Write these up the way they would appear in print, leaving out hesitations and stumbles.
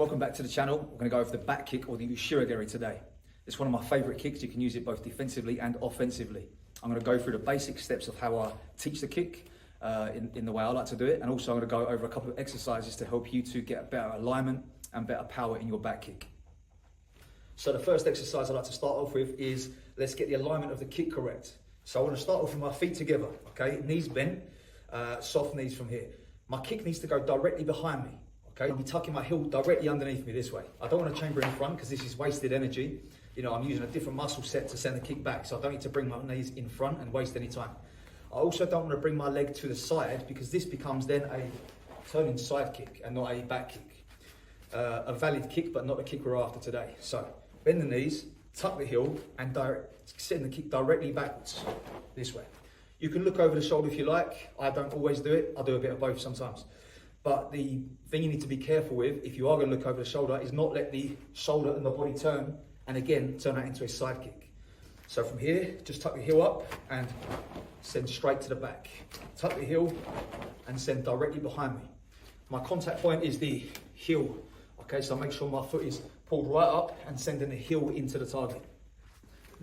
Welcome back to the channel. We're going to go over the back kick or the Ushiro today. It's one of my favourite kicks. You can use it both defensively and offensively. I'm going to go through the basic steps of how I teach the kick in the way I like to do it, and also I'm going to go over a couple of exercises to help you to get a better alignment and better power in your back kick. So the first exercise I like to start off with is let's get the alignment of the kick correct. So I want to start off with my feet together, okay? Knees bent, soft knees from here. My kick needs to go directly behind me. Okay, I'll be tucking my heel directly underneath me this way. I don't want to chamber in front because this is wasted energy. You know, I'm using a different muscle set to send the kick back, so I don't need to bring my knees in front and waste any time. I also don't want to bring my leg to the side because this becomes then a turning side kick and not a back kick. A valid kick, but not the kick we're after today. So bend the knees, tuck the heel, and send the kick directly backwards this way. You can look over the shoulder if you like. I don't always do it. I do a bit of both sometimes. But the thing you need to be careful with, if you are going to look over the shoulder, is not let the shoulder and the body turn, and again, turn that into a side kick. So from here, just tuck the heel up and send straight to the back. Tuck the heel and send directly behind me. My contact point is the heel. Okay, so make sure my foot is pulled right up and sending the heel into the target.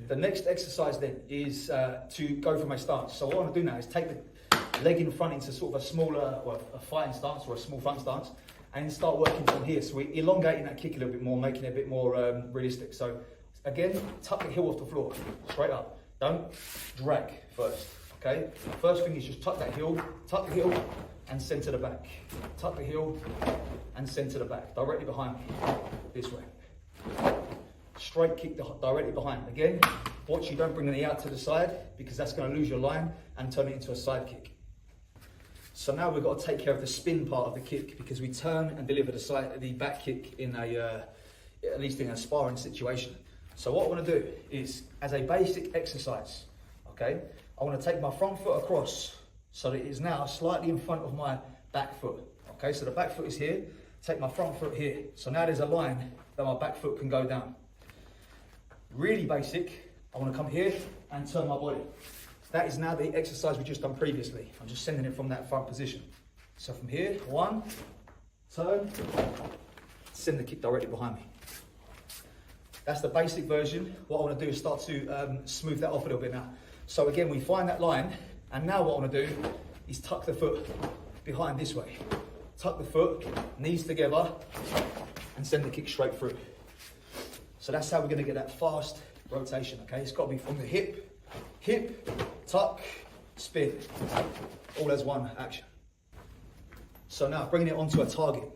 The next exercise then is to go for my stance. So what I want to do now is take the leg in front into sort of a smaller, well, a fighting stance or a small front stance, and then start working from here. So we're elongating that kick a little bit more, making it a bit more realistic. So again, tuck the heel off the floor, straight up. Don't drag first, okay? First thing is just tuck the heel, and send to the back. Tuck the heel and send to the back, directly behind me, this way. Straight kick directly behind. Again, watch you don't bring the knee out to the side because that's going to lose your line and turn it into a side kick. So now we've got to take care of the spin part of the kick because we turn and deliver the back kick in at least in a sparring situation. So what I want to do is, as a basic exercise, okay, I want to take my front foot across so that it is now slightly in front of my back foot. Okay, so the back foot is here, take my front foot here. So now there's a line that my back foot can go down. Really basic, I want to come here and turn my body. That is now the exercise we just done previously. I'm just sending it from that front position. So from here, one, turn, send the kick directly behind me. That's the basic version. What I want to do is start to smooth that off a little bit now. So again, we find that line, and now what I want to do is tuck the foot behind this way. Tuck the foot, knees together, and send the kick straight through. So that's how we're going to get that fast rotation, okay? It's got to be from the hip, tuck, spin, all as one action. So now bringing it onto a target.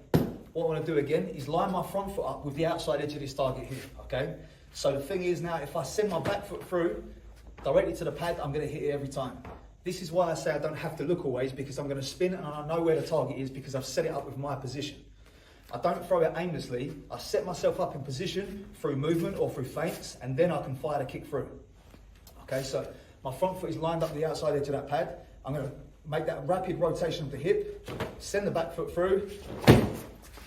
What I want to do again is line my front foot up with the outside edge of this target here, okay? So the thing is now, if I send my back foot through directly to the pad, I'm going to hit it every time. This is why I say I don't have to look always, because I'm going to spin and I know where the target is because I've set it up with my position. I don't throw it aimlessly. I set myself up in position through movement or through feints, and then I can fire the kick through. Okay, so my front foot is lined up the outside edge of that pad. I'm going to make that rapid rotation of the hip, send the back foot through,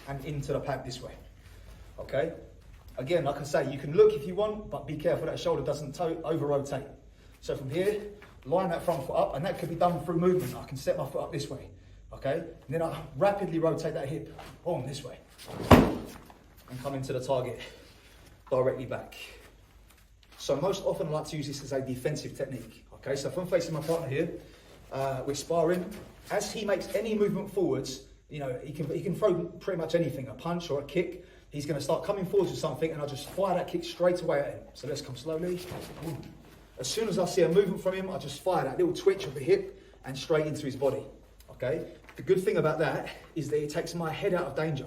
and into the pad this way. Okay? Again, like I say, you can look if you want, but be careful that shoulder doesn't over-rotate. So from here, line that front foot up, and that could be done through movement. I can set my foot up this way. Okay, and then I rapidly rotate that hip, boom, this way, and come into the target, directly back. So most often I like to use this as a defensive technique. Okay, so if I'm facing my partner here, we're sparring. As he makes any movement forwards, you know, he can throw pretty much anything, a punch or a kick. He's going to start coming forwards with something, and I'll just fire that kick straight away at him. So let's come slowly. As soon as I see a movement from him, I just fire that little twitch of the hip and straight into his body. Okay. The good thing about that is that it takes my head out of danger,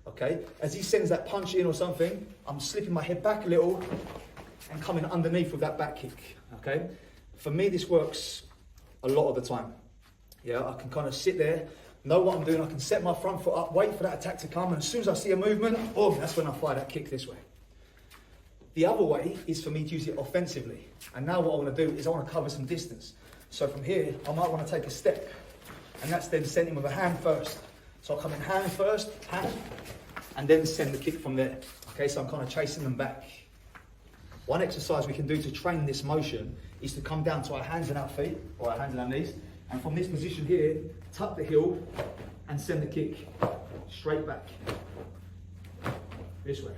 okay? As he sends that punch in or something, I'm slipping my head back a little and coming underneath with that back kick, okay? For me, this works a lot of the time. Yeah, I can kind of sit there, know what I'm doing, I can set my front foot up, wait for that attack to come, and as soon as I see a movement, boom, that's when I fire that kick this way. The other way is for me to use it offensively. And now what I want to do is I want to cover some distance. So from here, I might want to take a step. And that's then sending with a hand first. So I'll come in hand first, hand, and then send the kick from there. Okay, so I'm kind of chasing them back. One exercise we can do to train this motion is to come down to our hands and our feet, or our hands and our knees, and from this position here, tuck the heel and send the kick straight back. this way.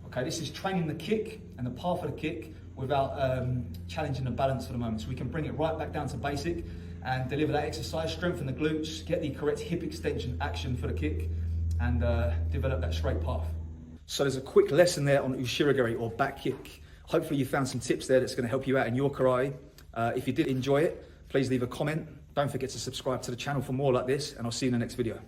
Okay, this is training the kick and the path of the kick without challenging the balance for the moment. So we can bring it right back down to basic and deliver that exercise, strengthen the glutes, get the correct hip extension action for the kick, and develop that straight path. So there's a quick lesson there on Ushiro or back kick. Hopefully you found some tips there that's going to help you out in your karate. If you did enjoy it, please leave a comment. Don't forget to subscribe to the channel for more like this, and I'll see you in the next video.